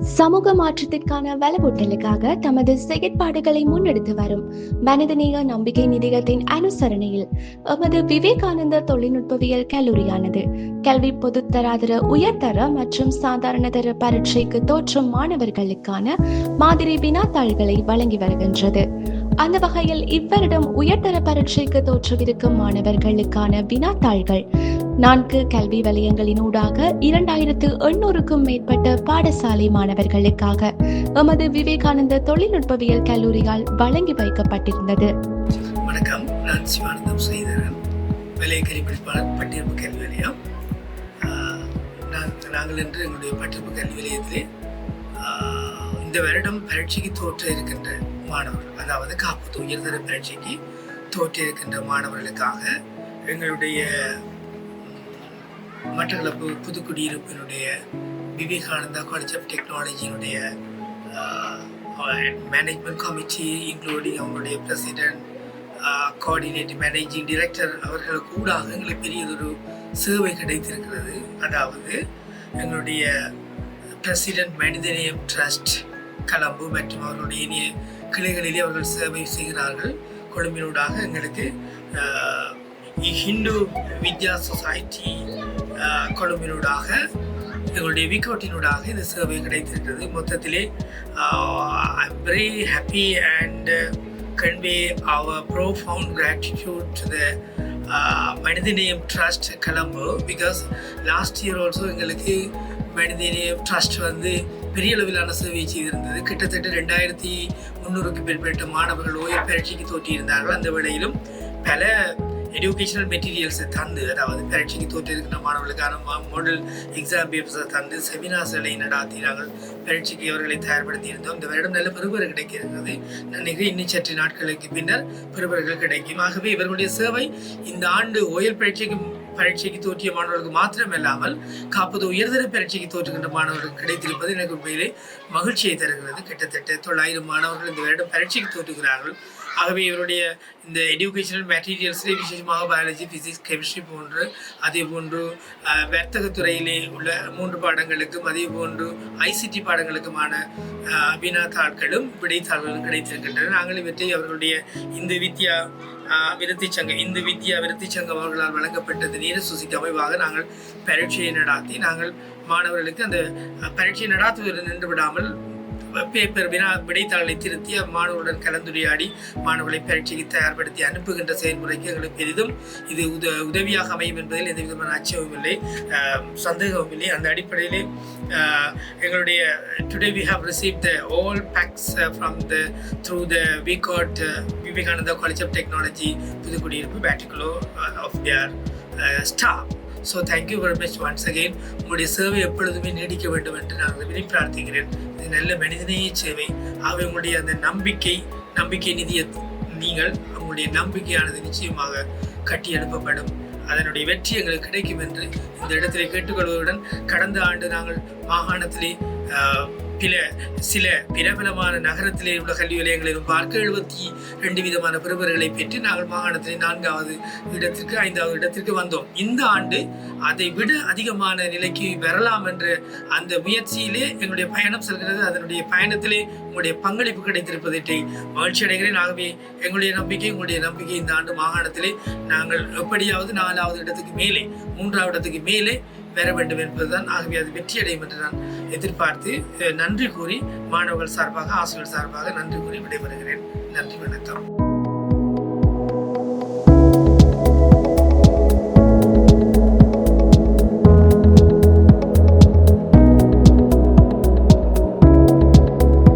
சமூக மாற்றத்திற்கான வலுவூட்டலுக்காக தமது செயற்பாடுகளை முன்னெடுத்து வரும் மனிதநேய நம்பிக்கை நிதியத்தின் அனுசரணையில் எமது விவேகானந்தர் தொழில்நுட்பவியல் கல்லூரியானது கல்வி பொதுத்தராதர உயர்தர மற்றும் சாதாரணதர பரீட்சைக்கு தோற்றும் மாணவர்களுக்கான மாதிரி வினாத்தாள்களை வழங்கி வருகின்றது. அந்த வகையில் இவ்வருடம் உயர்தர பரீட்சைக்கு தோற்றவிருக்கும் மாணவர்களுக்கான வினாத்தாள்கள் 4 கல்வி வலயங்களினூடாக 2800க்கும் மேற்பட்ட பாடசாலை மாணவர்களுக்காக எமது விவேகானந்த தொழில்நுட்பவியல் கல்லூரியால் வழங்கி வைக்கப்பட்டிருந்தது. வணக்கம், நான் சிவானந்தம் ஸ்ரீதரன், விலைக்கல்வி படிப்பாளர், பட்டியர்ப்பு கல்வி நிலையம். நாங்கள் இன்று எங்களுடைய பட்டியர்ப்பு கல்வி நிலையத்திலே இந்த வருடம் பரீட்சைக்கு தோற்ற இருக்கின்ற மாணவர்கள், அதாவது காப்பீட்டு உயர்தர பரீட்சைக்கு தோற்ற இருக்கின்ற மாணவர்களுக்காக எங்களுடைய மட்டக்களப்பு புதுக்குடியிருப்பினுடைய விவேகானந்தா காலேஜ் ஆஃப் டெக்னாலஜியினுடைய மேனேஜ்மெண்ட் கமிட்டி, இன்க்ளூடிங் அவங்களுடைய பிரசிடென்ட், கோஆர்டினேட்டிவ் மேனேஜிங் டைரக்டர் அவர்களுக்கு கூடாக எங்களுக்கு பெரியதொரு சேவை கிடைத்திருக்கிறது. அதாவது எங்களுடைய பிரசிடென்ட் மனிதநேயம் ட்ரஸ்ட் கலம்பு மற்றும் அவர்களுடைய இனிய கிளைகளிலே அவர்கள் சேவை செய்கிறார்கள். கொழும்பினூடாக எங்களுக்கு ஹிந்து வித்யா சொசைட்டி கொழும்பினூடாக எங்களுடைய விகோட்டினூடாக இந்த சேவை கிடைத்திருக்கிறது. மொத்தத்திலே I'm very happy and convey our profound gratitude to the மனிதநேயம் trust Colombo, because last year also எங்களுக்கு மனிதநேயம் ட்ரஸ்ட் பெரிய அளவிலான சேவை செய்திருந்தது. கிட்டத்தட்ட 2300க்கும் மேற்பட்ட மாணவர்கள் ஓயல் பரீட்சைக்கு தோற்றியிருந்தார்கள். அந்த வேளையிலும் பல எஜுகேஷனல் மெட்டீரியல்ஸை தந்து, அதாவது பரீட்சைக்கு தோற்றிருக்கிற மாணவர்களுக்கான மாடல் எக்ஸாம் பேப்பர்ஸை தந்து செமினார்ஸ்களை நடாத்தி நாங்கள் பரீட்சைக்கு அவர்களை தயார்படுத்தி இருந்தோம். இந்த வருடம் நல்ல பெறுபேறு கிடைக்க இருக்கிறது. நினைக்கிறேன் இன்னும் சற்று நாட்களுக்கு பின்னர் பெறுபேறுகள் கிடைக்கும். ஆகவே இவர்களுடைய சேவை இந்த ஆண்டு ஓயல் பரீட்சைக்கு தோற்றிய மாணவர்களுக்கு மாத்திரமில்லாமல் காப்பது உயர்தர பரீட்சைக்கு தோற்றுகின்ற மாணவர்களுக்கு கிடைத்திருப்பது எனக்கு உண்மையிலே மகிழ்ச்சியை தருகிறது. கிட்டத்தட்ட 900 மாணவர்கள் இந்த வருடம் பரீட்சைக்கு தோற்றுகிறார்கள். ஆகவே இவருடைய இந்த எஜுகேஷனல் மெட்டீரியல்ஸிலே விசேஷமாக பயாலஜி, பிசிக்ஸ், கெமிஸ்ட்ரி போன்று, அதே போன்று வர்த்தகத்துறையிலே உள்ள 3 பாடங்களுக்கும், அதே போன்று ஐசிடி பாடங்களுக்குமான வினாத்தாள்களும் விடைத்தாள்களும் கிடைத்திருக்கின்றன. நாங்கள் இவற்றை அவர்களுடைய இந்த வித்யா விருத்தி சங்கம் அவர்களால் வழங்கப்பட்டது நேர சுசிக்கு அமைவாக நாங்கள் பரீட்சையை நடாத்தி நாங்கள் மாணவர்களுக்கு அந்த பரீட்சையை நடாத்துவதில் நின்று விடாமல் பேப்பர் விடைத்தாளை திருத்தி மாணவர்களுடன் கலந்துரையாடி மாணவர்களை பரீட்சைக்கு தயார்படுத்தி அனுப்புகின்ற செயல்முறைக்கு எங்களுக்கு பெரிதும் இது உதவியாக அமையும் என்பதில் எந்த விதமான அச்சமும் இல்லை, சந்தேகமும் இல்லை. அந்த அடிப்படையிலே எங்களுடைய today we have received the all packs through the VCOT Vivekananda College of Technology Puthukkudiyiruppu Batikulo of their staff. So thank you very much once again. உங்களுடைய சேவை எப்பொழுதுமே நீடிக்க வேண்டும் என்று நான் விரும்பி பிரார்த்திக்கிறேன். இது நல்ல மனிதநேய சேவை. ஆகவே உங்களுடைய அந்த நம்பிக்கை நிதிய நீங்கள் உங்களுடைய நம்பிக்கையானது நிச்சயமாக கட்டி எழுப்பப்படும். அதனுடைய வெற்றி எங்களுக்கு கிடைக்கும் என்று இந்த இடத்திலே கேட்டுக்கொள்வதுடன், கடந்த ஆண்டு நாங்கள் மாகாணத்திலே சில பிரபலமான நகரத்திலே உள்ள கல்வி நிலையங்களிலும் பார்க்க 72 விதமான பெறுபேறுகளை பெற்று நாங்கள் மாகாணத்திலே 4வது இடத்திற்கு 5வது இடத்திற்கு வந்தோம். இந்த ஆண்டு அதை விட அதிகமான நிலைக்கு வரலாம் என்ற அந்த முயற்சியிலே எங்களுடைய பயணம் செல்கிறது. அதனுடைய பயணத்திலே உங்களுடைய பங்களிப்பு கிடைத்திருப்பதை மகிழ்ச்சி அடைகிறேன். ஆகவே உங்களுடைய நம்பிக்கை இந்த ஆண்டு மாகாணத்திலே நாங்கள் எப்படியாவது 4வது இடத்துக்கு மேலே 3வது இடத்துக்கு மேலே பெற வேண்டும் என்பதுதான். ஆகவே அது வெற்றியடையும் என்று நான் எதிர்பார்த்து நன்றி கூறி மாணவர்கள் சார்பாக, ஆசிரியர்கள் சார்பாக நன்றி கூறி விடைபெறுகிறேன். நன்றி, வணக்கம்.